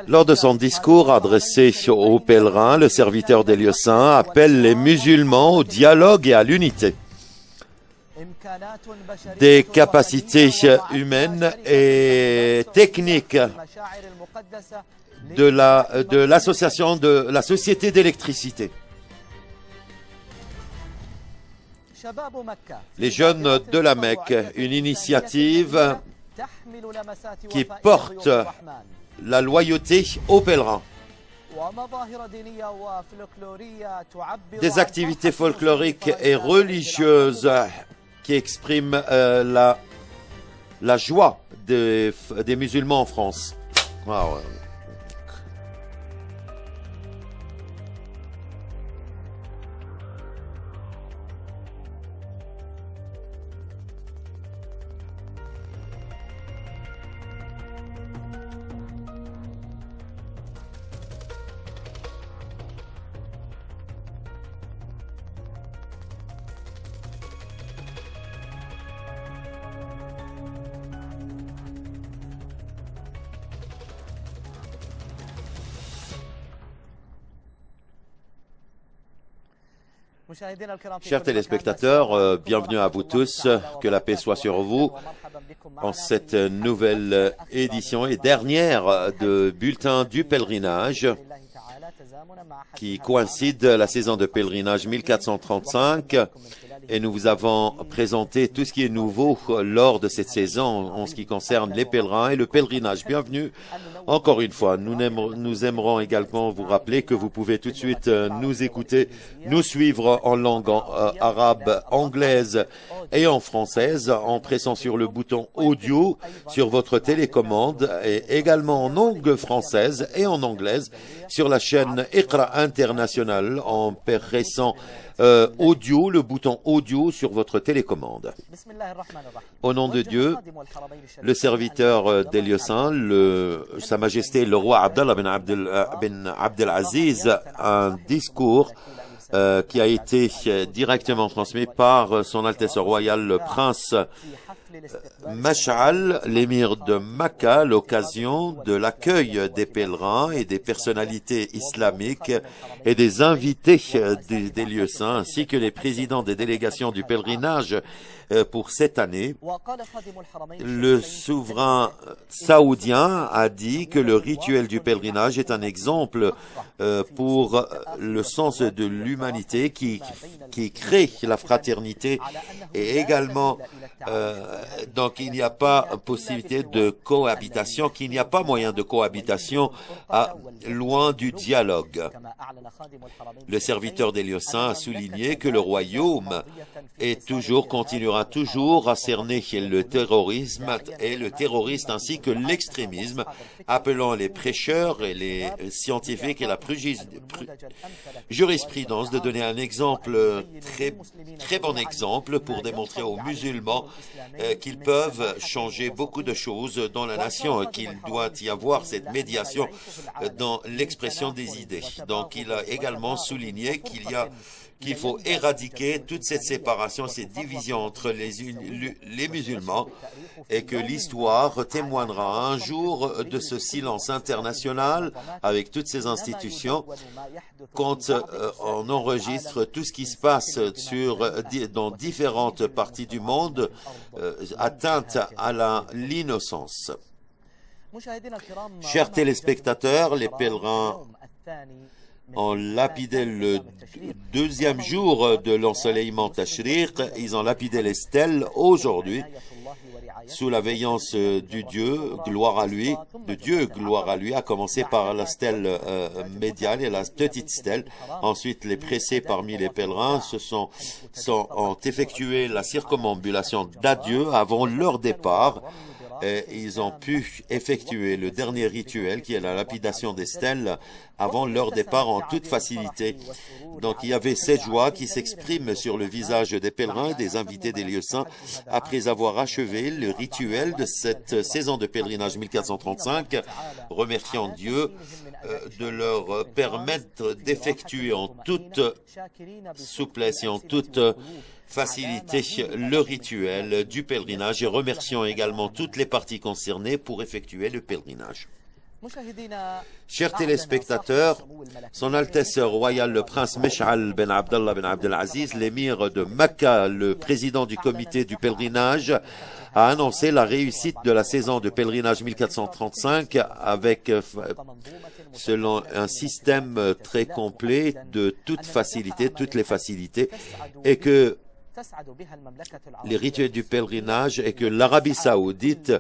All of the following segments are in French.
Lors de son discours adressé aux pèlerins, le serviteur des lieux saints appelle les musulmans au dialogue et à l'unité. Des capacités humaines et techniques de l'association de la Société d'électricité. Les jeunes de la Mecque, une initiative qui porte la loyauté aux pèlerins. Des activités folkloriques et religieuses qui expriment la joie des musulmans en France. Wow. Chers téléspectateurs, bienvenue à vous tous, que la paix soit sur vous en cette nouvelle édition et dernière de Bulletin du pèlerinage qui coïncide la saison de pèlerinage 1435 et nous vous avons présenté tout ce qui est nouveau lors de cette saison en ce qui concerne les pèlerins et le pèlerinage. Bienvenue encore une fois. Nous aimerons également vous rappeler que vous pouvez tout de suite nous écouter, nous suivre en langue arabe, anglaise et en française en pressant sur le bouton audio sur votre télécommande et également en langue française et en anglaise sur la chaîne Iqra International en pressant audio, le bouton audio sur votre télécommande. Au nom de Dieu, le serviteur des lieux saints, Sa Majesté le roi Abdallah bin Abdelaziz, un discours qui a été directement transmis par Son Altesse Royale le Prince Mash'al, l'émir de Mecca, l'occasion de l'accueil des pèlerins et des personnalités islamiques et des invités des lieux saints, ainsi que les présidents des délégations du pèlerinage pour cette année. Le souverain saoudien a dit que le rituel du pèlerinage est un exemple pour le sens de l'humanité qui crée la fraternité et également donc il n'y a pas possibilité de cohabitation, qu'il n'y a pas moyen de cohabitation loin du dialogue. Le serviteur des lieux saints a souligné que le royaume continuera toujours à cerner le terrorisme et le terroriste ainsi que l'extrémisme, appelant les prêcheurs et les scientifiques et la jurisprudence de donner un exemple, très bon exemple pour démontrer aux musulmans qu'ils peuvent changer beaucoup de choses dans la nation, qu'il doit y avoir cette médiation dans l'expression des idées. Donc il a également souligné qu'il faut éradiquer toute cette séparation, cette division entre les musulmans et que l'histoire témoignera un jour de ce silence international avec toutes ces institutions quand on enregistre tout ce qui se passe dans différentes parties du monde atteinte à l'innocence. Chers téléspectateurs, les pèlerins ont lapidé le deuxième jour de l'ensoleillement Tashriq. Ils ont lapidé les stèles aujourd'hui sous la veillance du Dieu, gloire à lui, de Dieu, gloire à lui, à commencer par la stèle médiane et la petite stèle. Ensuite, les pressés parmi les pèlerins ont effectué la circumambulation d'adieu avant leur départ. Et ils ont pu effectuer le dernier rituel qui est la lapidation des stèles avant leur départ en toute facilité. Donc il y avait cette joie qui s'exprime sur le visage des pèlerins et des invités des lieux saints après avoir achevé le rituel de cette saison de pèlerinage 1435, remerciant Dieu de leur permettre d'effectuer en toute souplesse et en toute facilité le rituel du pèlerinage et remercions également toutes les parties concernées pour effectuer le pèlerinage. Chers téléspectateurs, Son Altesse royale le prince Mesh'al ben Abdallah ben Abdelaziz, l'émir de Mecca, le président du comité du pèlerinage, a annoncé la réussite de la saison de pèlerinage 1435 avec, selon un système très complet de toutes les facilités, et que les rituels du pèlerinage et que l'Arabie saoudite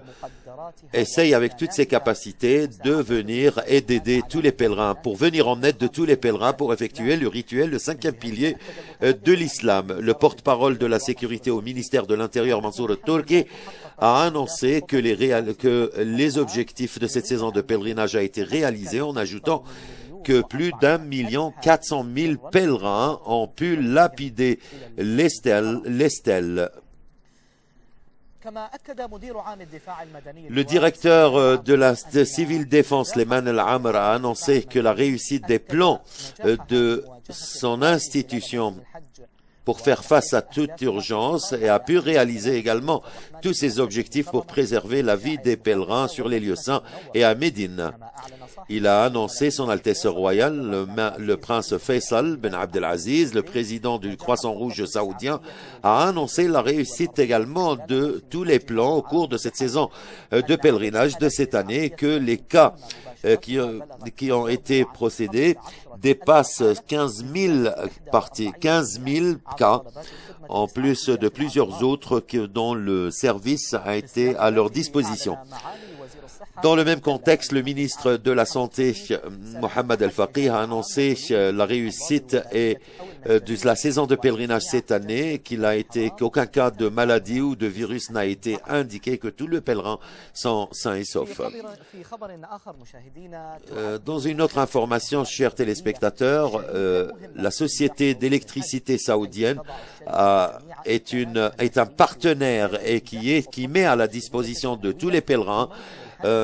essaye avec toutes ses capacités de venir et d'aider tous les pèlerins, pour venir en aide de tous les pèlerins pour effectuer le rituel, le 5e pilier de l'islam. Le porte-parole de la sécurité au ministère de l'Intérieur, Mansour al-Turki, a annoncé que les objectifs de cette saison de pèlerinage a été réalisés en ajoutant que plus d'1,4 million pèlerins ont pu lapider les stèles. Le directeur de la civile défense, Leman El-Amr, a annoncé que la réussite des plans de son institution pour faire face à toute urgence et a pu réaliser également tous ses objectifs pour préserver la vie des pèlerins sur les lieux saints et à Médine. Il a annoncé, Son Altesse royale, le prince Faisal ben Abdelaziz, le président du Croissant Rouge saoudien, a annoncé la réussite également de tous les plans au cours de cette saison de pèlerinage de cette année, que les cas qui ont été procédés dépassent 15 000 cas, en plus de plusieurs autres dont le service a été à leur disposition. Dans le même contexte, le ministre de la Santé, Mohamed El-Faqih, a annoncé la réussite de la saison de pèlerinage cette année, qu'aucun cas de maladie ou de virus n'a été indiqué, que tous les pèlerins sont sains et saufs. Dans une autre information, chers téléspectateurs, la société d'électricité saoudienne est un partenaire et qui met à la disposition de tous les pèlerins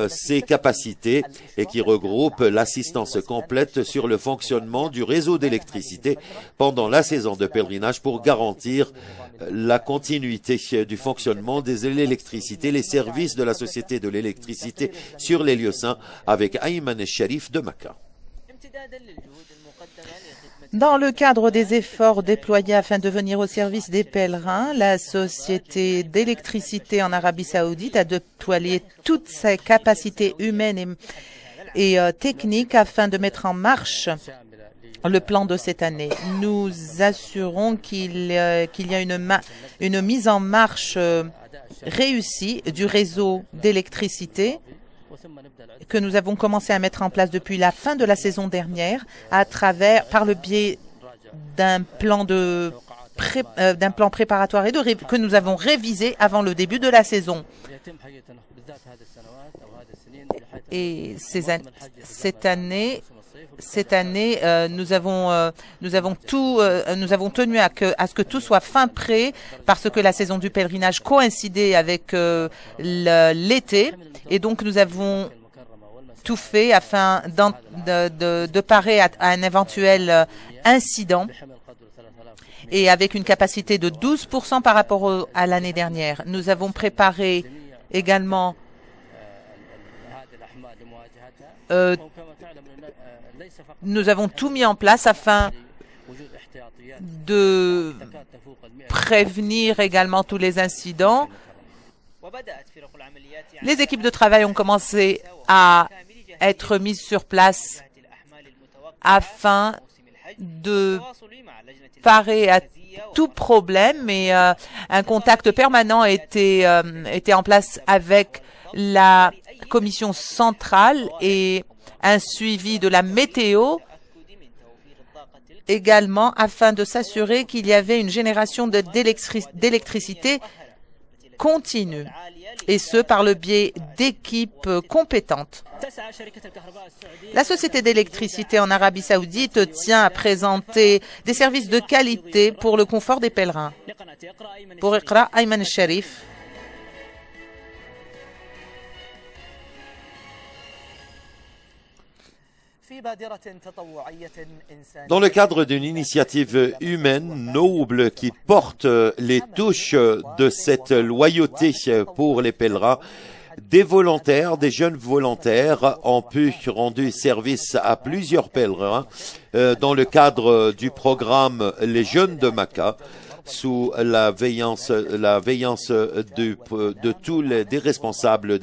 ses capacités et qui regroupe l'assistance complète sur le fonctionnement du réseau d'électricité pendant la saison de pèlerinage pour garantir la continuité du fonctionnement de l'électricité, les services de la société de l'électricité sur les lieux saints avec Ayman el-Sharif de Mecca. Dans le cadre des efforts déployés afin de venir au service des pèlerins, la société d'électricité en Arabie Saoudite a déployé toutes ses capacités humaines et techniques afin de mettre en marche le plan de cette année. Nous assurons qu'il y a une mise en marche réussie du réseau d'électricité que nous avons commencé à mettre en place depuis la fin de la saison dernière par le biais d'un plan préparatoire et que nous avons révisé avant le début de la saison. Et cette année, nous avons tenu à ce que tout soit fin prêt parce que la saison du pèlerinage coïncidait avec l'été et donc nous avons tout fait afin de parer à un éventuel incident et avec une capacité de 12% par rapport à l'année dernière. Nous avons préparé également nous avons tout mis en place afin de prévenir également tous les incidents. Les équipes de travail ont commencé à être mises sur place afin de parer à tout problème et un contact permanent était en place avec la commission centrale et un suivi de la météo également afin de s'assurer qu'il y avait une génération d'électricité continue et ce par le biais d'équipes compétentes. La société d'électricité en Arabie Saoudite tient à présenter des services de qualité pour le confort des pèlerins. Pour Iqra, Ayman el-Sharif. Dans le cadre d'une initiative humaine noble qui porte les touches de cette loyauté pour les pèlerins, des volontaires, des jeunes volontaires ont pu rendre service à plusieurs pèlerins dans le cadre du programme Les Jeunes de Maca, sous la veillance de tous des responsables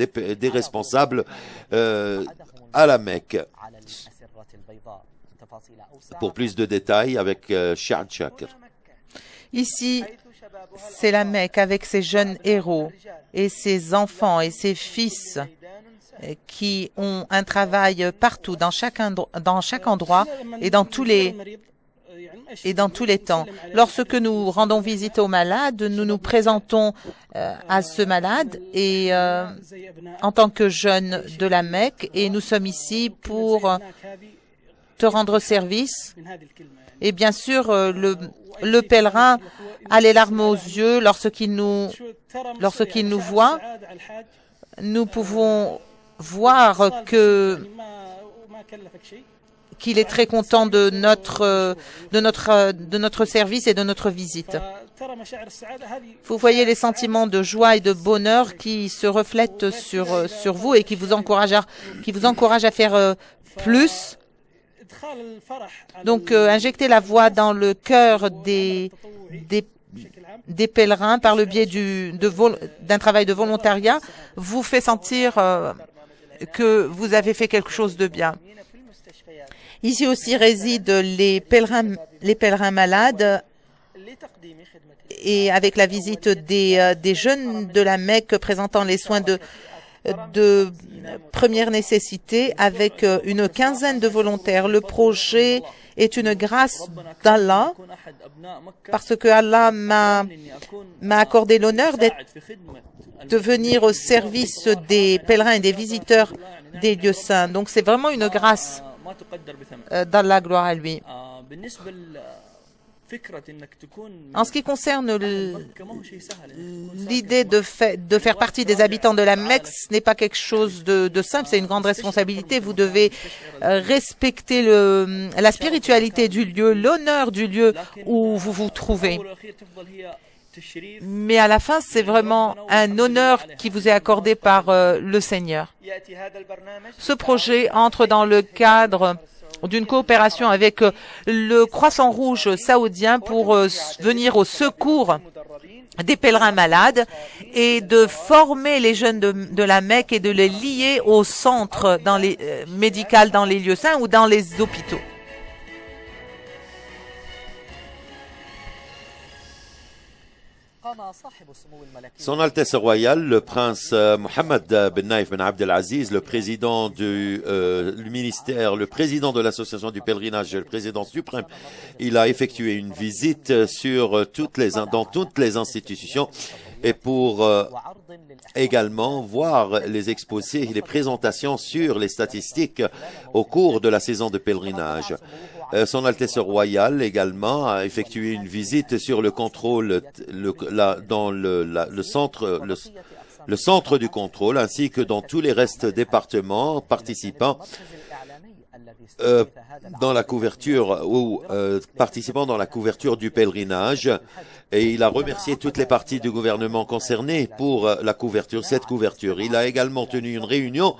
à la Mecque. Pour plus de détails avec Shad Shakir. Ici, c'est la Mecque avec ses jeunes héros et ses enfants et ses fils qui ont un travail partout, dans chaque endroit et dans tous les temps. Lorsque nous rendons visite aux malades, nous nous présentons à ce malade et en tant que jeunes de la Mecque, et nous sommes ici pour te rendre service. Et bien sûr, le pèlerin a les larmes aux yeux lorsqu'il nous voit. Nous pouvons voir qu'il est très content de notre service et de notre visite. Vous voyez les sentiments de joie et de bonheur qui se reflètent sur vous et qui vous encouragent à faire plus. Donc, injecter la voix dans le cœur des pèlerins par le biais d'un travail de volontariat vous fait sentir que vous avez fait quelque chose de bien. Ici aussi résident les pèlerins malades, et avec la visite des jeunes de la Mecque présentant les soins de première nécessité avec une quinzaine de volontaires. Le projet est une grâce d'Allah parce que Allah m'a accordé l'honneur de venir au service des pèlerins et des visiteurs des lieux saints. Donc c'est vraiment une grâce d'Allah, gloire à lui. En ce qui concerne l'idée de faire partie des habitants de la Mecque, ce n'est pas quelque chose de simple, c'est une grande responsabilité. Vous devez respecter la spiritualité du lieu, l'honneur du lieu où vous vous trouvez. Mais à la fin, c'est vraiment un honneur qui vous est accordé par le Seigneur. Ce projet entre dans le cadre d'une coopération avec le Croissant Rouge saoudien pour venir au secours des pèlerins malades et de former les jeunes de la Mecque et de les lier au centre médical dans les lieux saints ou dans les hôpitaux. Son Altesse Royale, le prince Mohammed bin Naïf bin Abdelaziz, le président du ministère, le président de l'association du pèlerinage, le président suprême, il a effectué une visite dans toutes les institutions et pour également voir les exposés, les présentations sur les statistiques au cours de la saison de pèlerinage. Son Altesse Royale également a effectué une visite sur le contrôle dans le centre du contrôle ainsi que dans tous les restes départements participants dans la couverture participant dans la couverture du pèlerinage, et il a remercié toutes les parties du gouvernement concernées pour cette couverture. Il a également tenu une réunion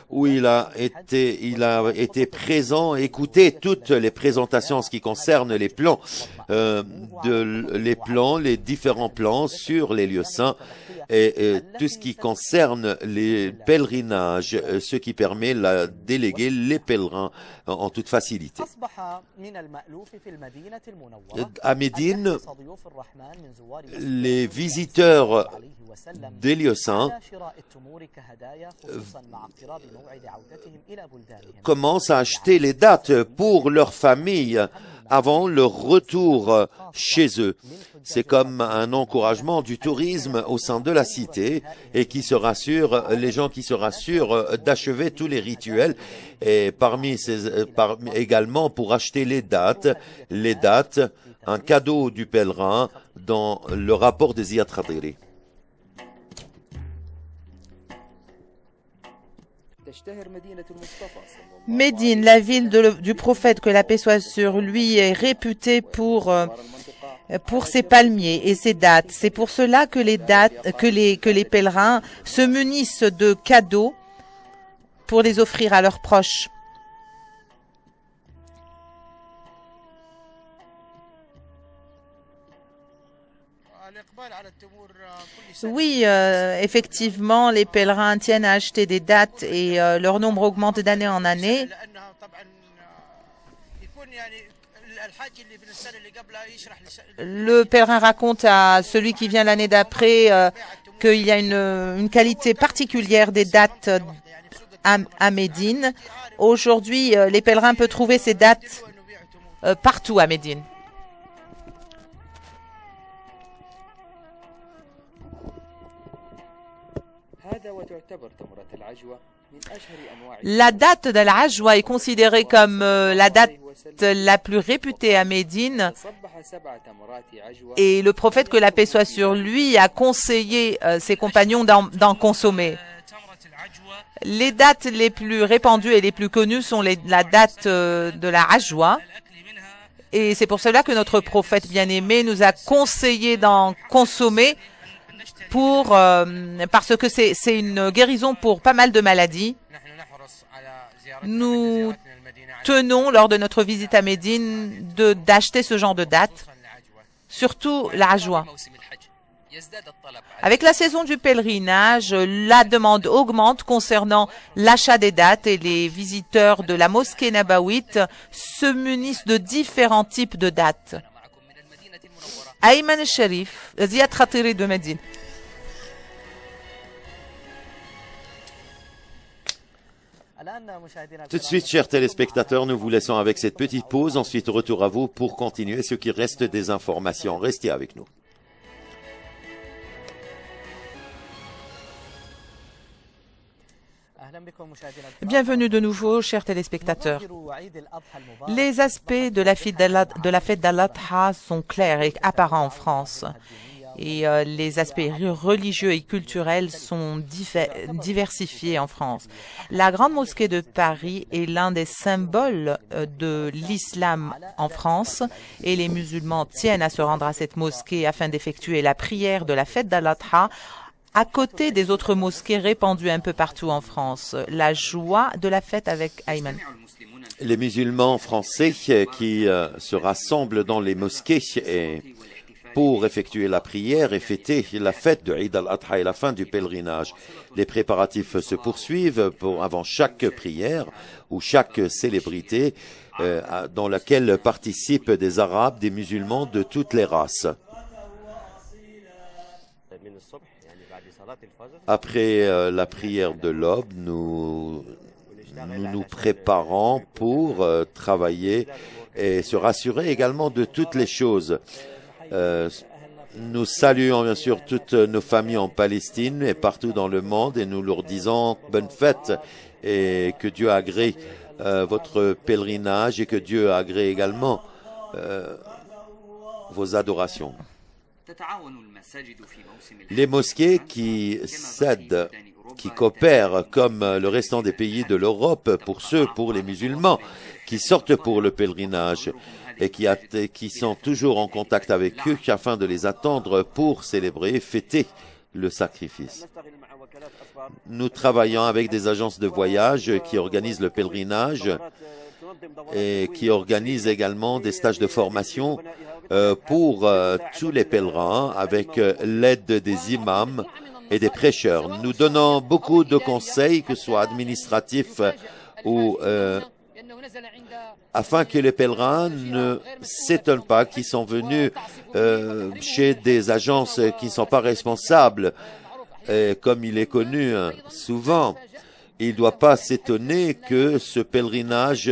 où il a été présent, écouté toutes les présentations en ce qui concerne les plans, les différents plans sur les lieux saints et tout ce qui concerne les pèlerinages, ce qui permet de déléguer les pèlerins en toute facilité. À Médine, les visiteurs des lieux saints commencent à acheter les dates pour leur famille avant leur retour chez eux. C'est comme un encouragement du tourisme au sein de la cité et les gens qui se rassurent d'achever tous les rituels, et également pour acheter les dates, un cadeau du pèlerin dans le rapport des Ziyad Khatiri. Médine, la ville du prophète, que la paix soit sur lui, est réputée pour ses palmiers et ses dattes. C'est pour cela que les pèlerins se munissent de cadeaux pour les offrir à leurs proches. Oui, effectivement, les pèlerins tiennent à acheter des dattes et leur nombre augmente d'année en année. Le pèlerin raconte à celui qui vient l'année d'après qu'il y a une qualité particulière des dattes à Médine. Aujourd'hui, les pèlerins peuvent trouver ces dattes partout à Médine. La date de l'Ajwa est considérée comme la date la plus réputée à Médine, et le prophète, que la paix soit sur lui, a conseillé ses compagnons d'en consommer. Les dates les plus répandues et les plus connues sont la date de la Ajwa, et c'est pour cela que notre prophète bien-aimé nous a conseillé d'en consommer parce que c'est une guérison pour pas mal de maladies. Nous tenons, lors de notre visite à Médine, d'acheter ce genre de dates, surtout la Ajwa. Avec la saison du pèlerinage, la demande augmente concernant l'achat des dates, et les visiteurs de la mosquée nabawite se munissent de différents types de dates. Ayman al-Sharif, Ziad Khatiri de Médine. Tout de suite, chers téléspectateurs, nous vous laissons avec cette petite pause. Ensuite, retour à vous pour continuer ce qui reste des informations. Restez avec nous. Bienvenue de nouveau, chers téléspectateurs. Les aspects de la fête d'Al-Adha sont clairs et apparents en France. Et les aspects religieux et culturels sont diversifiés en France. La Grande Mosquée de Paris est l'un des symboles de l'islam en France, et les musulmans tiennent à se rendre à cette mosquée afin d'effectuer la prière de la fête d'Al-Adha, à côté des autres mosquées répandues un peu partout en France. La joie de la fête avec Ayman. Les musulmans français qui se rassemblent dans les mosquées pour effectuer la prière et fêter la fête de Eid al-Adha et la fin du pèlerinage. Les préparatifs se poursuivent avant chaque prière ou chaque célébrité dans laquelle participent des Arabes, des musulmans de toutes les races. Après la prière de l'aube, nous nous préparons pour travailler et se rassurer également de toutes les choses. Nous saluons bien sûr toutes nos familles en Palestine et partout dans le monde, et nous leur disons bonne fête et que Dieu agrée votre pèlerinage et que Dieu agrée également vos adorations. Les mosquées qui s'aident, qui coopèrent comme le restant des pays de l'Europe pour les musulmans qui sortent pour le pèlerinage et qui sont toujours en contact avec eux afin de les attendre pour célébrer et fêter le sacrifice. Nous travaillons avec des agences de voyage qui organisent le pèlerinage et qui organisent également des stages de formation pour tous les pèlerins avec l'aide des imams et des prêcheurs. Nous donnons beaucoup de conseils, que ce soit administratifs ou afin que les pèlerins ne s'étonnent pas qu'ils sont venus chez des agences qui ne sont pas responsables. Comme il est connu souvent, il ne doit pas s'étonner que ce pèlerinage,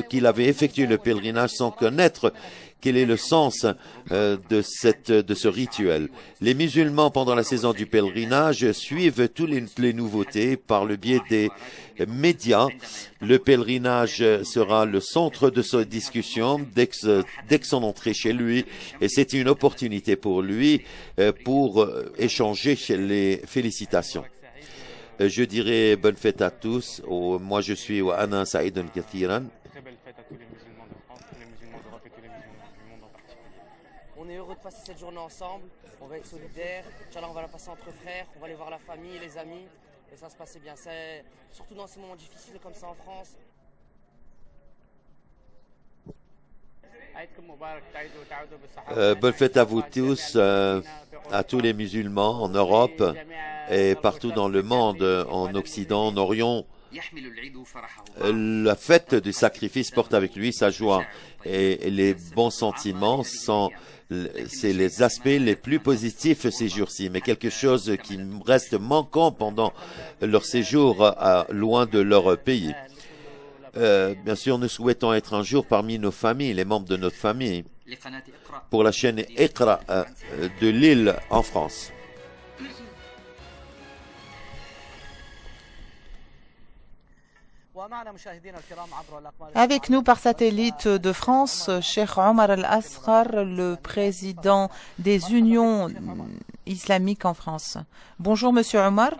qu'il avait effectué le pèlerinage sans connaître quel est le sens de ce rituel. Les musulmans, pendant la saison du pèlerinage, suivent toutes les nouveautés par le biais des médias. Le pèlerinage sera le centre de sa discussion dès que son entrée chez lui, et c'est une opportunité pour lui pour échanger les félicitations. Je dirais bonne fête à tous. Moi, je suis Ana Saïd Kathiran. Très belle fête à tous les musulmans de France, tous les musulmans d'Europe et tous les musulmans du monde en particulier. On est heureux de passer cette journée ensemble, on va être solidaires, Inch'Allah on va la passer entre frères, on va aller voir la famille, les amis, et ça se passait bien. Surtout dans ces moments difficiles comme ça en France. Bonne fête à vous tous, à tous les musulmans en Europe et partout dans le monde, en Occident, en Orient. La fête du sacrifice porte avec lui sa joie et les bons sentiments c'est les aspects les plus positifs ces jours-ci, mais quelque chose qui reste manquant pendant leur séjour loin de leur pays. Bien sûr, nous souhaitons être un jour parmi nos familles, les membres de notre famille, pour la chaîne Iqra de Lille en France. Avec nous par satellite de France, Cheikh Omar Al-Asghar, le président des unions islamiques en France. Bonjour Monsieur Omar.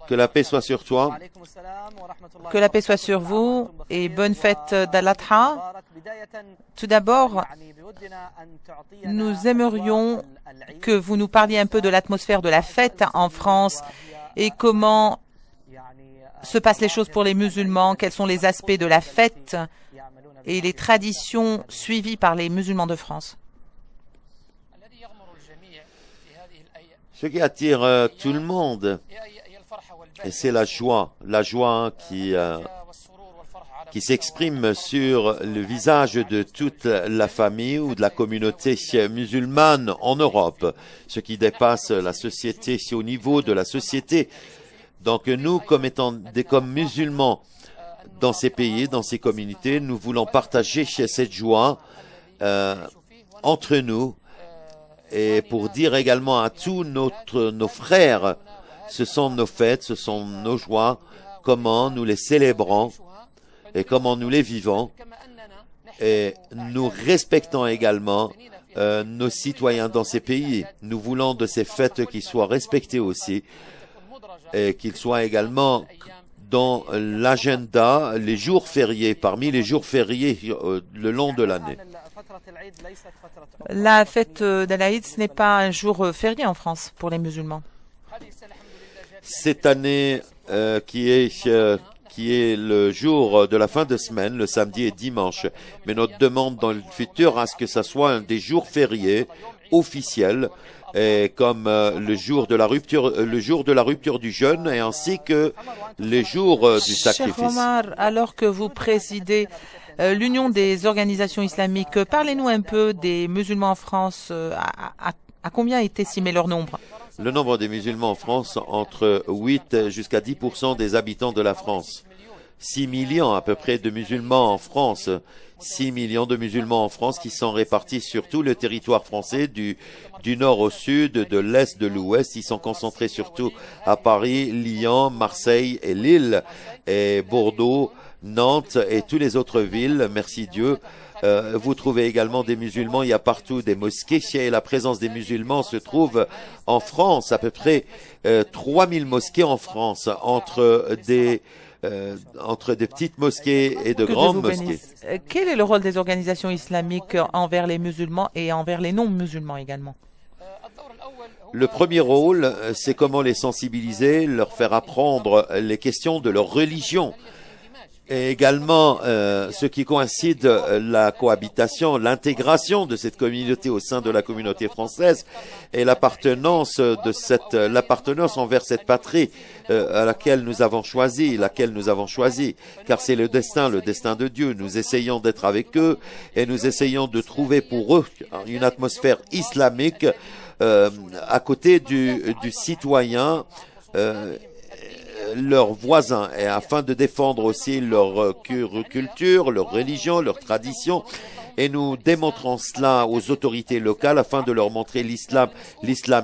Que la paix soit sur toi. Que la paix soit sur vous et bonne fête d'Al-Adha. Tout d'abord, nous aimerions que vous nous parliez un peu de l'atmosphère de la fête en France et comment se passent les choses pour les musulmans, quels sont les aspects de la fête et les traditions suivies par les musulmans de France. Ce qui attire tout le monde, et c'est la joie qui s'exprime sur le visage de toute la famille ou de la communauté musulmane en Europe, ce qui dépasse la société, c'est au niveau de la société. Donc nous, comme musulmans dans ces pays, dans ces communautés, nous voulons partager cette joie entre nous et pour dire également à tous nos frères, ce sont nos fêtes, ce sont nos joies, comment nous les célébrons et comment nous les vivons. Et nous respectons également nos citoyens dans ces pays. Nous voulons de ces fêtes qui soient respectées aussi et qu'ils soient également dans l'agenda, les jours fériés, parmi les jours fériés le long de l'année. La fête d'Al-Aïd, ce n'est pas un jour férié en France pour les musulmans. Cette année qui est le jour de la fin de semaine, le samedi et dimanche, mais notre demande dans le futur à ce que ça soit un des jours fériés officiels, et comme le jour de la rupture du jeûne et ainsi que les jours du sacrifice. Cheikh Omar, alors que vous présidez l'Union des organisations islamiques, parlez-nous un peu des musulmans en France. À combien est estimé leur nombre? Le nombre des musulmans en France, entre 8 jusqu'à 10% des habitants de la France. 6 millions à peu près de musulmans en France. 6 millions de musulmans en France qui sont répartis sur tout le territoire français, du nord au sud, de l'est, de l'ouest. Ils sont concentrés surtout à Paris, Lyon, Marseille et Lille, et Bordeaux, Nantes et toutes les autres villes, merci Dieu. Vous trouvez également des musulmans, il y a partout des mosquées et la présence des musulmans se trouve en France, à peu près 3000 mosquées en France, entre des petites mosquées et de grandes mosquées. Quel est le rôle des organisations islamiques envers les musulmans et envers les non-musulmans également? Le premier rôle, c'est comment les sensibiliser, leur faire apprendre les questions de leur religion. Et également, ce qui coïncide, la cohabitation, l'intégration de cette communauté au sein de la communauté française et l'appartenance envers cette patrie à laquelle nous avons choisi, car c'est le destin de Dieu. Nous essayons d'être avec eux et nous essayons de trouver pour eux une atmosphère islamique à côté du citoyen, leurs voisins, et afin de défendre aussi leur culture, leur religion, leur tradition. Et nous démontrons cela aux autorités locales afin de leur montrer l'islam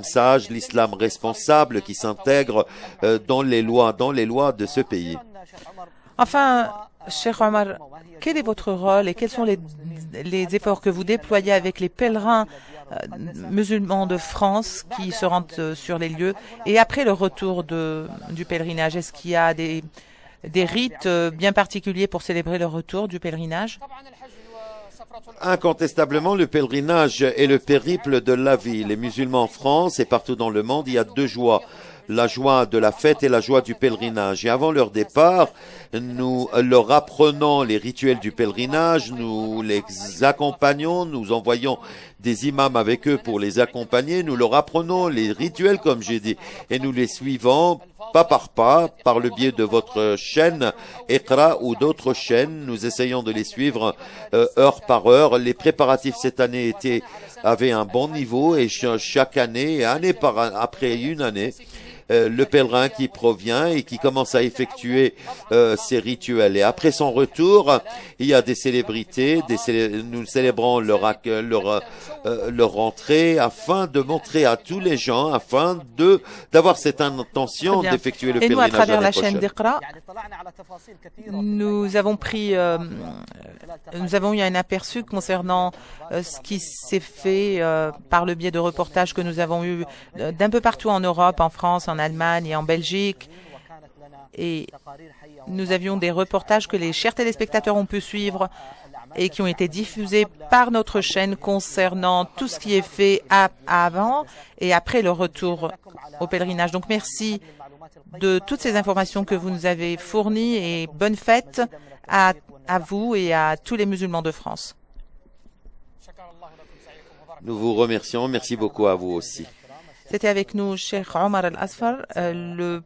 sage, l'islam responsable qui s'intègre dans les lois de ce pays. Enfin, Cheikh Omar, quel est votre rôle et quels sont les efforts que vous déployez avec les pèlerins musulmans de France qui se rendent sur les lieux et après le retour du pèlerinage? Est-ce qu'il y a des rites bien particuliers pour célébrer le retour du pèlerinage? Incontestablement, le pèlerinage est le périple de la vie. Les musulmans en France et partout dans le monde, il y a deux joies. La joie de la fête et la joie du pèlerinage. Et avant leur départ, nous leur apprenons les rituels du pèlerinage, nous les accompagnons, nous envoyons des imams avec eux pour les accompagner, nous leur apprenons les rituels, comme j'ai dit, et nous les suivons pas, par le biais de votre chaîne Iqra ou d'autres chaînes. Nous essayons de les suivre heure par heure. Les préparatifs cette année avaient un bon niveau et chaque année, après une année, le pèlerin qui provient et qui commence à effectuer ses rituels. Et après son retour, il y a des célébrités, nous célébrons leur rentrée afin de montrer à tous les gens, afin d'avoir cette intention d'effectuer le pèlerinage. Et nous, à travers la chaîne d'Iqra, nous avons eu un aperçu concernant ce qui s'est fait par le biais de reportages que nous avons eus d'un peu partout en Europe, en France, en Allemagne et en Belgique. Et nous avions des reportages que les chers téléspectateurs ont pu suivre et qui ont été diffusés par notre chaîne concernant tout ce qui est fait avant et après le retour au pèlerinage. Donc merci de toutes ces informations que vous nous avez fournies et bonne fête à vous et à tous les musulmans de France. Nous vous remercions. Merci beaucoup à vous aussi. C'était avec nous Cheikh Omar Al-Asfar, le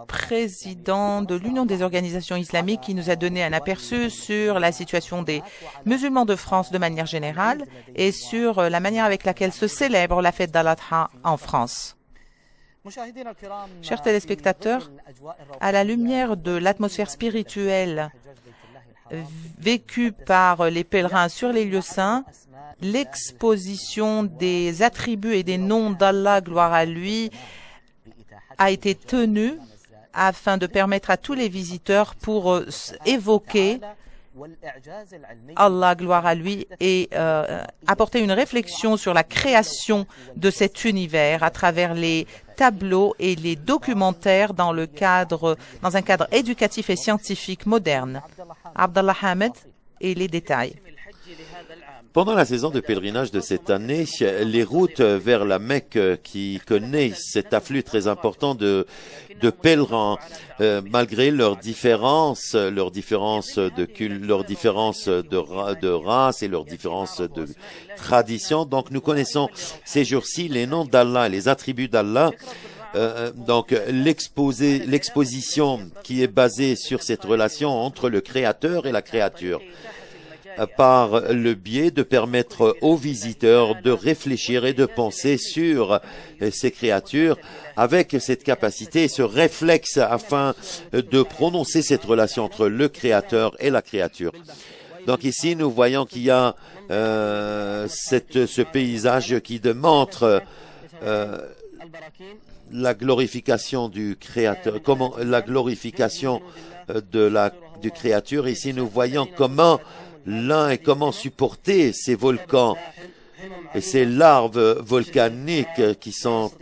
président de l'Union des organisations islamiques, qui nous a donné un aperçu sur la situation des musulmans de France de manière générale et sur la manière avec laquelle se célèbre la fête d'Al-Adha en France. Chers téléspectateurs, à la lumière de l'atmosphère spirituelle vécue par les pèlerins sur les lieux saints, l'exposition des attributs et des noms d'Allah, gloire à lui, a été tenue afin de permettre à tous les visiteurs pour évoquer Allah, gloire à lui, et apporter une réflexion sur la création de cet univers à travers les tableaux et les documentaires dans un cadre éducatif et scientifique moderne. Abdallah Hamed et les détails. Pendant la saison de pèlerinage de cette année, les routes vers la Mecque qui connaissent cet afflux très important de pèlerins, malgré leurs différences de race et leurs différences de tradition. Donc nous connaissons ces jours-ci les noms d'Allah, les attributs d'Allah. Donc l'exposition qui est basée sur cette relation entre le Créateur et la créature, par le biais de permettre aux visiteurs de réfléchir et de penser sur ces créatures avec cette capacité et ce réflexe afin de prononcer cette relation entre le Créateur et la créature. Donc ici, nous voyons qu'il y a ce paysage qui démontre la glorification du Créateur, la glorification du Créature. Ici, nous voyons comment supporter ces volcans et ces larves volcaniques qui sont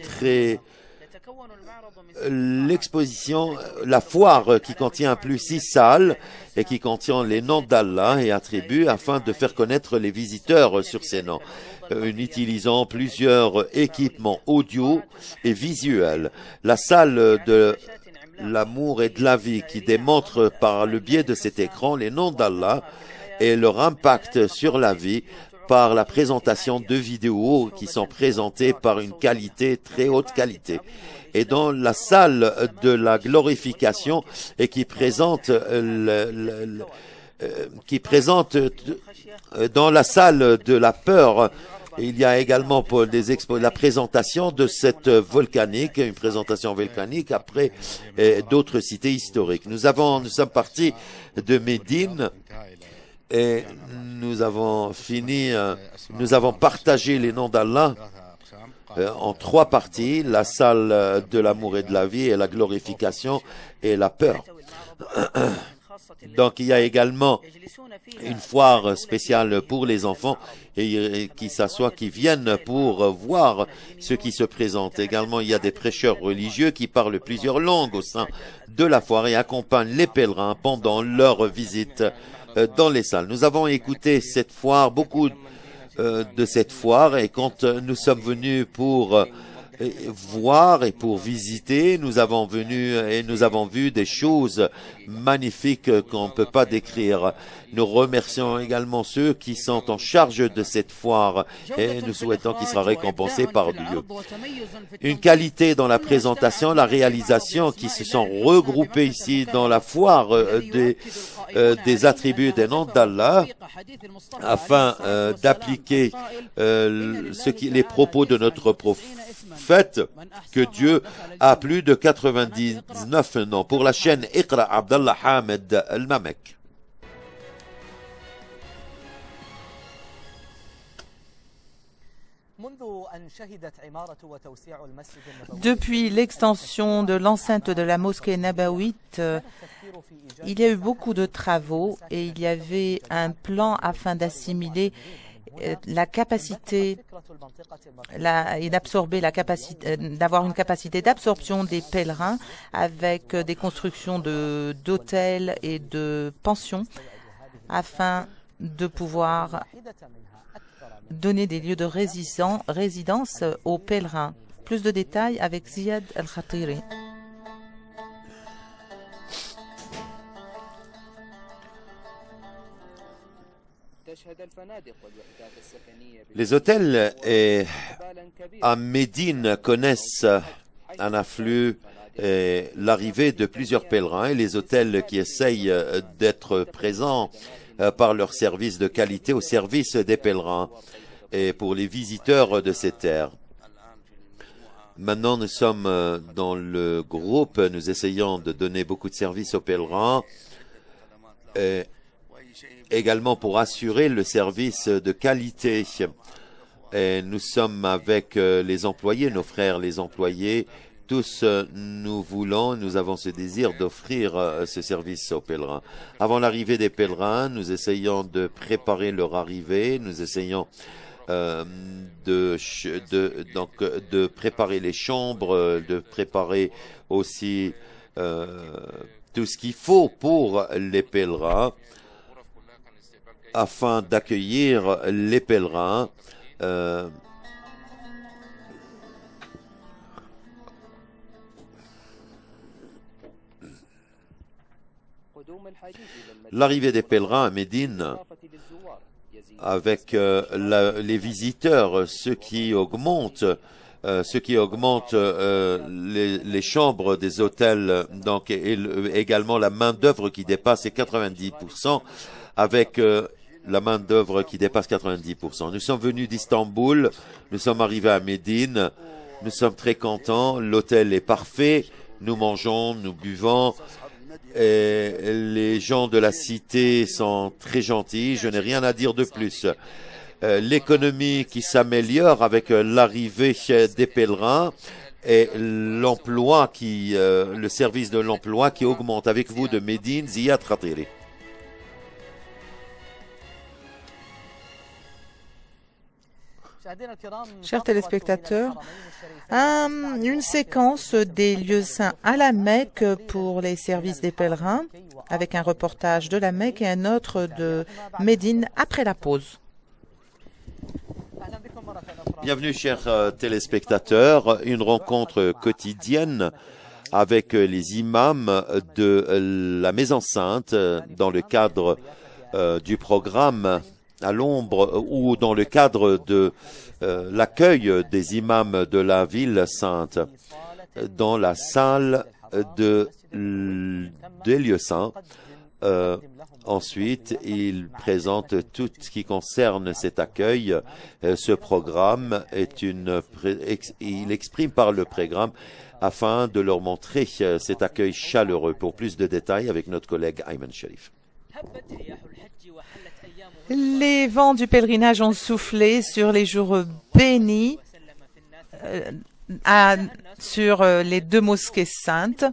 l'exposition, la foire qui contient plus 6 salles et qui contient les noms d'Allah et attributs afin de faire connaître les visiteurs sur ces noms, utilisant plusieurs équipements audio et visuels. La salle de l'amour et de la vie qui démontre par le biais de cet écran les noms d'Allah et leur impact sur la vie par la présentation de vidéos qui sont présentées par une qualité, très haute qualité. Et dans la salle de la glorification et qui présente dans la salle de la peur, il y a également pour la présentation de cette volcanique, une présentation volcanique après d'autres cités historiques. Nous sommes partis de Médine et nous avons partagé les noms d'Allah en 3 parties, la salle de l'amour et de la vie et la glorification et la peur. Donc il y a également une foire spéciale pour les enfants et qui s'assoient, qui viennent pour voir ce qui se présente. Également, il y a des prêcheurs religieux qui parlent plusieurs langues au sein de la foire et accompagnent les pèlerins pendant leur visite dans les salles. Nous avons écouté cette foire, beaucoup de cette foire, et quand nous sommes venus pour voir et pour visiter, nous avons vu des choses magnifiques qu'on ne peut pas décrire. Nous remercions également ceux qui sont en charge de cette foire et nous souhaitons qu'ils soient récompensés par Dieu. Une qualité dans la présentation, la réalisation qui se sont regroupés ici dans la foire des attributs des noms d'Allah afin d'appliquer les propos de notre prophète, que Dieu a plus de 99 noms. Pour la chaîne Iqra, Abdallah Hamed Al-Mamek. Depuis l'extension de l'enceinte de la mosquée nabawite, il y a eu beaucoup de travaux et il y avait un plan afin d'assimiler la capacité et d'absorber la capacité, d'avoir une capacité d'absorption des pèlerins avec des constructions d'hôtels et de pensions afin de pouvoir donner des lieux de résidence aux pèlerins. Plus de détails avec Ziad Al-Khatiri. Les hôtels à Médine connaissent un afflux et l'arrivée de plusieurs pèlerins et les hôtels qui essayent d'être présents par leur service de qualité au service des pèlerins et pour les visiteurs de ces terres. Maintenant, nous sommes dans le groupe, nous essayons de donner beaucoup de services aux pèlerins, et également pour assurer le service de qualité. Et nous sommes avec les employés, nos frères les employés, tous nous avons ce désir d'offrir ce service aux pèlerins. Avant l'arrivée des pèlerins, nous essayons de préparer leur arrivée, nous essayons de préparer les chambres, de préparer aussi tout ce qu'il faut pour les pèlerins afin d'accueillir les pèlerins. L'arrivée des pèlerins à Médine avec les visiteurs, ce qui augmente les chambres des hôtels, donc et également la main d'œuvre qui dépasse les 90%, avec la main d'œuvre qui dépasse 90%. Nous sommes venus d'Istanbul, nous sommes arrivés à Médine, nous sommes très contents, l'hôtel est parfait, nous mangeons, nous buvons. Et les gens de la cité sont très gentils, je n'ai rien à dire de plus. L'économie qui s'améliore avec l'arrivée des pèlerins et l'emploi le service de l'emploi qui augmente. Avec vous de Médine, Ziad Khatiri. Chers téléspectateurs, une séquence des lieux saints à la Mecque pour les services des pèlerins, avec un reportage de la Mecque et un autre de Médine après la pause. Bienvenue, chers téléspectateurs, une rencontre quotidienne avec les imams de la Maison Sainte dans le cadre du programme à l'ombre ou dans le cadre de l'accueil des imams de la ville sainte dans la salle des lieux saints. Ensuite, il présente tout ce qui concerne cet accueil. Ce programme il exprime par le programme afin de leur montrer cet accueil chaleureux. Pour plus de détails avec notre collègue Ayman Sharif. Les vents du pèlerinage ont soufflé sur les jours bénis sur les deux mosquées saintes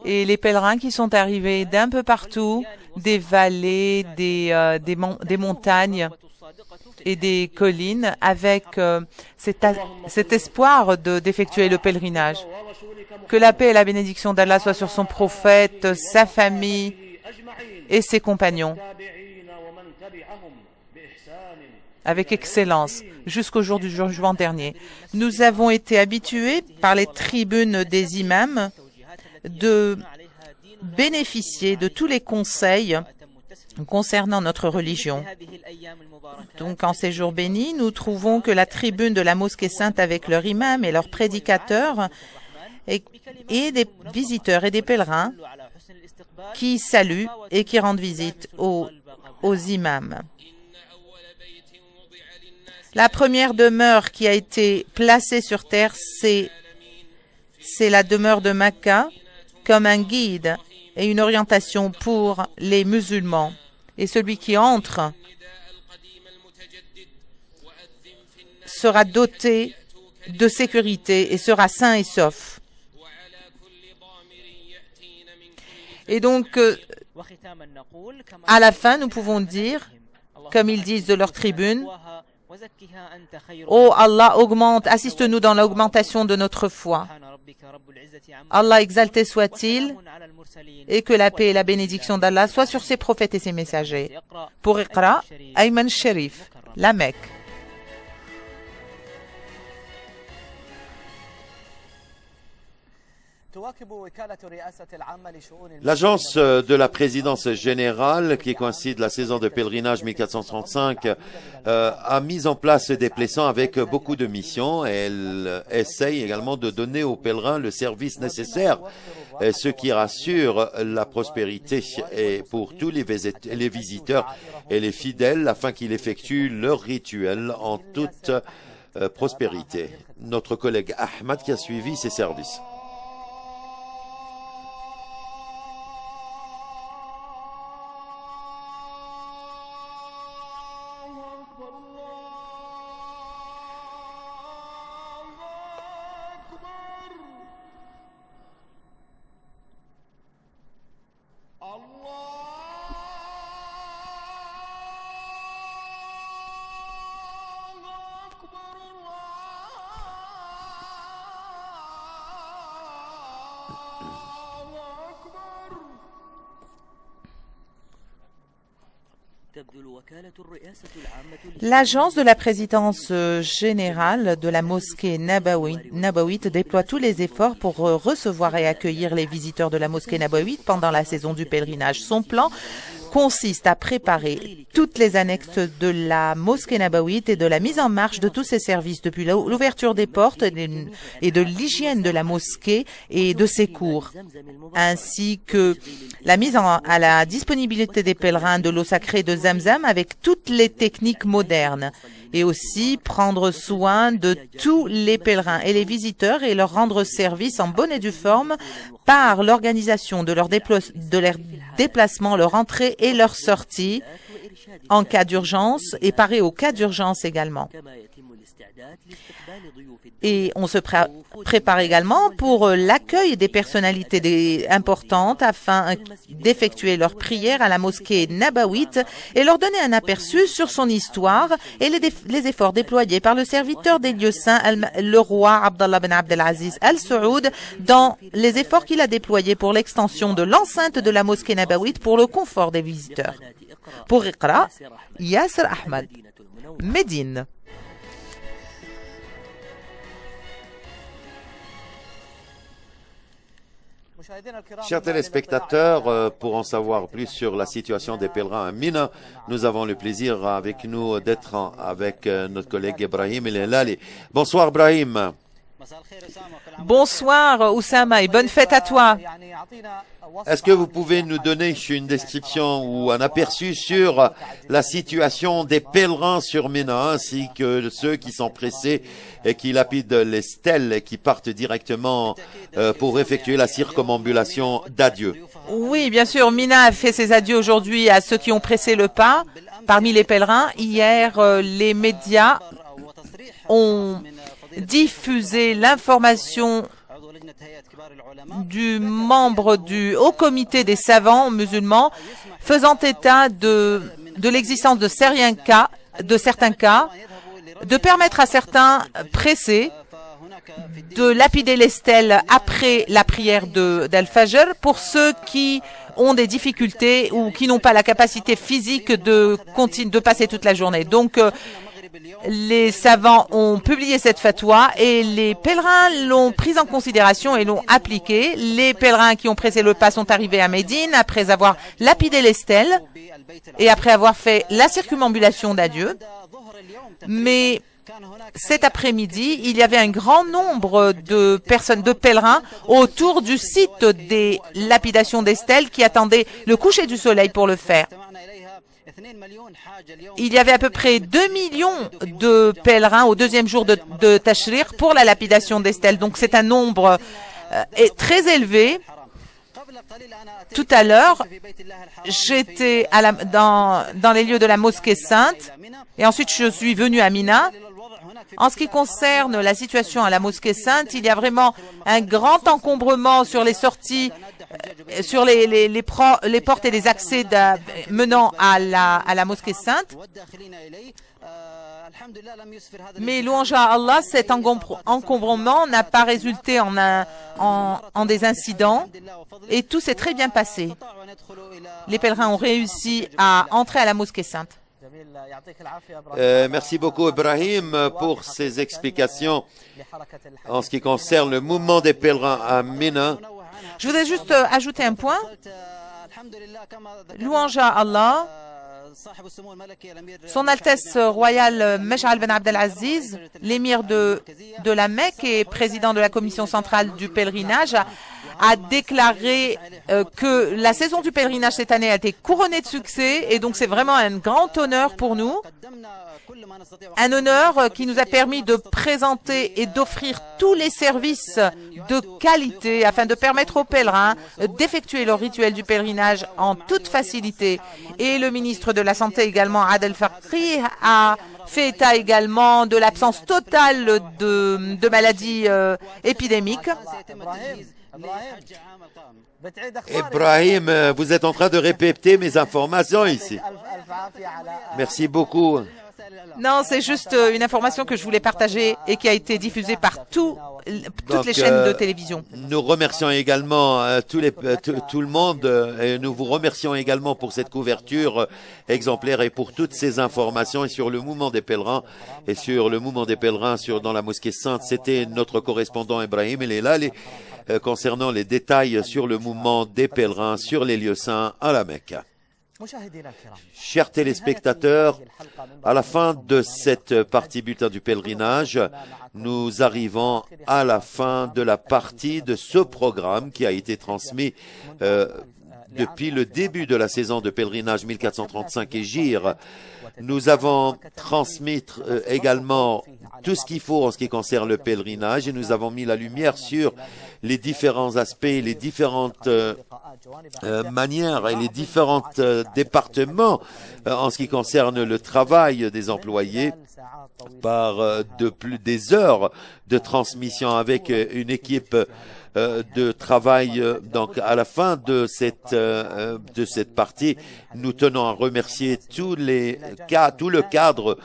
et les pèlerins qui sont arrivés d'un peu partout des vallées, des montagnes et des collines avec cet espoir d'effectuer le pèlerinage. Que la paix et la bénédiction d'Allah soient sur son prophète, sa famille et ses compagnons, avec excellence, jusqu'au jour du jugement dernier. Nous avons été habitués par les tribunes des imams de bénéficier de tous les conseils concernant notre religion. Donc, en ces jours bénis, nous trouvons que la tribune de la mosquée sainte avec leur imam et leurs prédicateurs et des visiteurs et des pèlerins qui saluent et qui rendent visite aux imams. La première demeure qui a été placée sur terre, c'est la demeure de Mecca comme un guide et une orientation pour les musulmans. Et celui qui entre sera doté de sécurité et sera sain et sauf. Et donc, à la fin, nous pouvons dire, comme ils disent de leur tribune, « Oh Allah, augmente, assiste-nous dans l'augmentation de notre foi. » Allah exalté soit-il, et que la paix et la bénédiction d'Allah soient sur ses prophètes et ses messagers. Pour Iqra, Ayman Sharif, la Mecque. L'agence de la présidence générale, qui coïncide la saison de pèlerinage 1435, a mis en place des déplacements avec beaucoup de missions. Elle essaye également de donner aux pèlerins le service nécessaire, ce qui rassure la prospérité et pour tous les visiteurs et les fidèles afin qu'ils effectuent leur rituel en toute prospérité. Notre collègue Ahmad qui a suivi ces services. L'agence de la présidence générale de la mosquée nabawite déploie tous les efforts pour recevoir et accueillir les visiteurs de la mosquée nabawite pendant la saison du pèlerinage. Son plan consiste à préparer toutes les annexes de la mosquée nabawite et de la mise en marche de tous ses services depuis l'ouverture des portes et de l'hygiène de la mosquée et de ses cours, ainsi que la mise à la disponibilité des pèlerins de l'eau sacrée de Zamzam avec toutes les techniques modernes, et aussi prendre soin de tous les pèlerins et les visiteurs et leur rendre service en bonne et due forme par l'organisation de leur déplacement, leur entrée et leur sortie en cas d'urgence et parer aux cas d'urgence également. Et on se prépare également pour l'accueil des personnalités importantes afin d'effectuer leurs prières à la mosquée nabawite et leur donner un aperçu sur son histoire et les efforts déployés par le serviteur des lieux saints, le roi Abdallah bin Abdelaziz al-Saoud, dans les efforts qu'il a déployés pour l'extension de l'enceinte de la mosquée nabawite pour le confort des visiteurs. Pour Iqra, Yasser Ahmad, Médine. Chers téléspectateurs, pour en savoir plus sur la situation des pèlerins à Mina, nous avons le plaisir avec nous d'être avec notre collègue Ibrahim El-Helali. Bonsoir Ibrahim. Bonsoir Oussama et bonne fête à toi. Est-ce que vous pouvez nous donner une description ou un aperçu sur la situation des pèlerins sur Mina, ainsi que ceux qui sont pressés et qui lapident les stèles et qui partent directement pour effectuer la circumambulation d'adieu? Oui, bien sûr, Mina a fait ses adieux aujourd'hui à ceux qui ont pressé le pas. Parmi les pèlerins, hier, les médias ont diffusé l'information du membre du Haut Comité des savants musulmans faisant état de l'existence de certains cas, de permettre à certains pressés de lapider les stèles après la prière d'Al-Fajr pour ceux qui ont des difficultés ou qui n'ont pas la capacité physique de passer toute la journée. Donc, les savants ont publié cette fatwa et les pèlerins l'ont prise en considération et l'ont appliquée. Les pèlerins qui ont pressé le pas sont arrivés à Médine après avoir lapidé les stèles et après avoir fait la circumambulation d'adieu. Mais cet après-midi, il y avait un grand nombre de pèlerins autour du site des lapidations des stèles qui attendaient le coucher du soleil pour le faire. Il y avait à peu près 2 millions de pèlerins au deuxième jour de Tashriq pour la lapidation des stèles. Donc c'est un nombre très élevé. Tout à l'heure, j'étais dans les lieux de la mosquée sainte et ensuite je suis venu à Mina. En ce qui concerne la situation à la mosquée sainte, il y a vraiment un grand encombrement sur les sorties, sur les portes et les accès menant à la mosquée sainte. Mais louange à Allah, cet encombrement n'a pas résulté en des incidents et tout s'est très bien passé. Les pèlerins ont réussi à entrer à la mosquée sainte. Merci beaucoup Ibrahim pour ces explications en ce qui concerne le mouvement des pèlerins à Mina. Je voudrais juste ajouter un point. Louange à Allah. Son Altesse royale Mesh'al ben Abdelaziz, l'émir de la Mecque et président de la commission centrale du pèlerinage, a déclaré que la saison du pèlerinage cette année a été couronnée de succès et donc c'est vraiment un grand honneur pour nous. Un honneur qui nous a permis de présenter et d'offrir tous les services de qualité afin de permettre aux pèlerins d'effectuer leur rituel du pèlerinage en toute facilité. Et le ministre de la Santé également, Adel Fakri, a fait état également de l'absence totale de maladies épidémiques. Ibrahim, vous êtes en train de répéter mes informations ici. Merci beaucoup. Non, c'est juste une information que je voulais partager et qui a été diffusée par toutes les chaînes de télévision. Nous remercions également tout le monde et nous vous remercions également pour cette couverture exemplaire et pour toutes ces informations et sur le mouvement des pèlerins et sur le mouvement des pèlerins dans la mosquée sainte. C'était notre correspondant Ibrahim. Il est là concernant les détails sur le mouvement des pèlerins sur les lieux saints à la Mecque. Chers téléspectateurs, à la fin de cette partie bulletin du pèlerinage, nous arrivons à la fin de la partie de ce programme qui a été transmis depuis le début de la saison de pèlerinage 1435 Hégire. Nous avons transmis également tout ce qu'il faut en ce qui concerne le pèlerinage et nous avons mis la lumière sur les différents aspects, les différentes manières et les différents départements en ce qui concerne le travail des employés par des heures de transmission avec une équipe de travail. Donc, à la fin de cette partie, nous tenons à remercier tout le cadre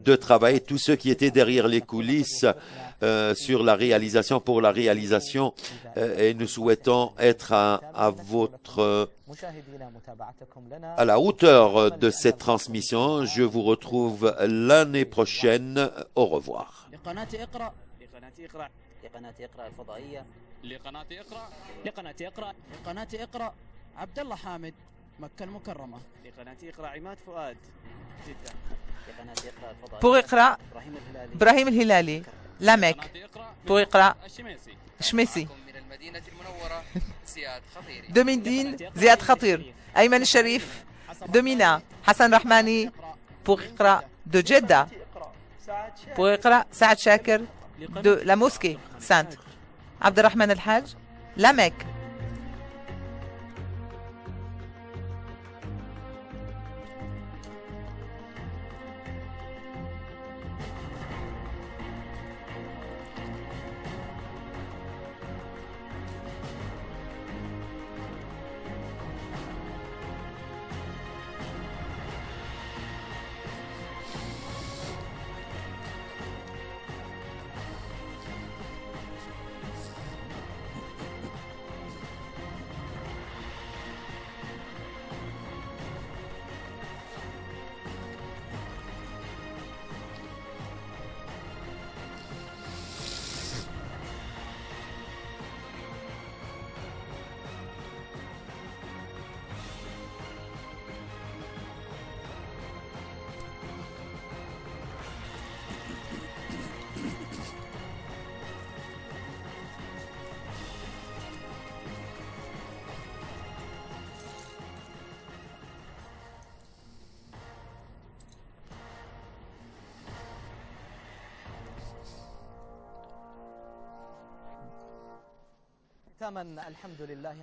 de travail, tous ceux qui étaient derrière les coulisses pour la réalisation, et nous souhaitons être à la hauteur de cette transmission. Je vous retrouve l'année prochaine. Au revoir. Pour Iqra, Ibrahim Al-Hilali, la Mecque. Pour Iqra, Shmesi. De Médine, Ziad Khatir. Ayman Sharif, de Mina. Hassan Rahmani, pour Iqra, de Jeddah. Pour Iqra, Saad Shakir, de la mosquée sainte. Abdelrahman Al-Hajj, la Mecque.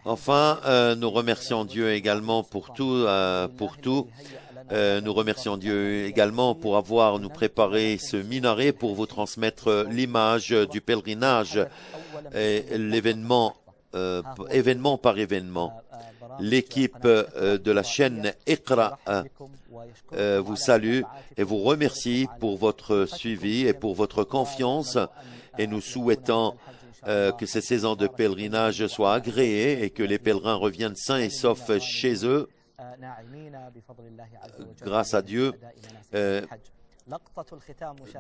Enfin, nous remercions Dieu également pour tout. Nous remercions Dieu également pour avoir nous préparé ce minaret pour vous transmettre l'image du pèlerinage, l'événement, événement par événement. L'équipe de la chaîne Iqra vous salue et vous remercie pour votre suivi et pour votre confiance, et nous souhaitons que ces saisons de pèlerinage soient agréées et que les pèlerins reviennent sains et saufs chez eux, grâce à Dieu.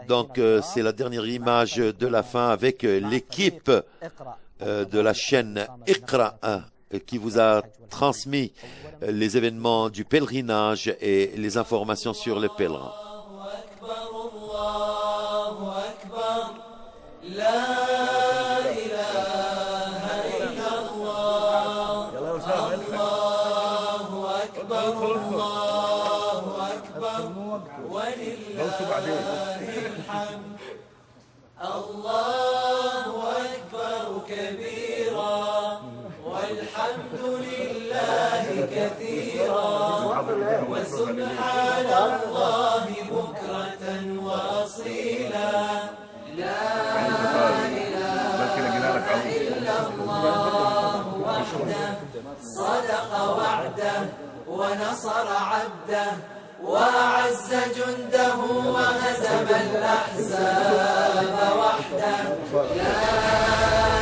Donc, c'est la dernière image de la fin avec l'équipe de la chaîne Iqra qui vous a transmis les événements du pèlerinage et les informations sur les pèlerins. وسبحان الله بكرة وأصيلا لا إله إلا الله وحده صدق وعده ونصر عبده وأعز جنده وهزم الأحزاب وحده لا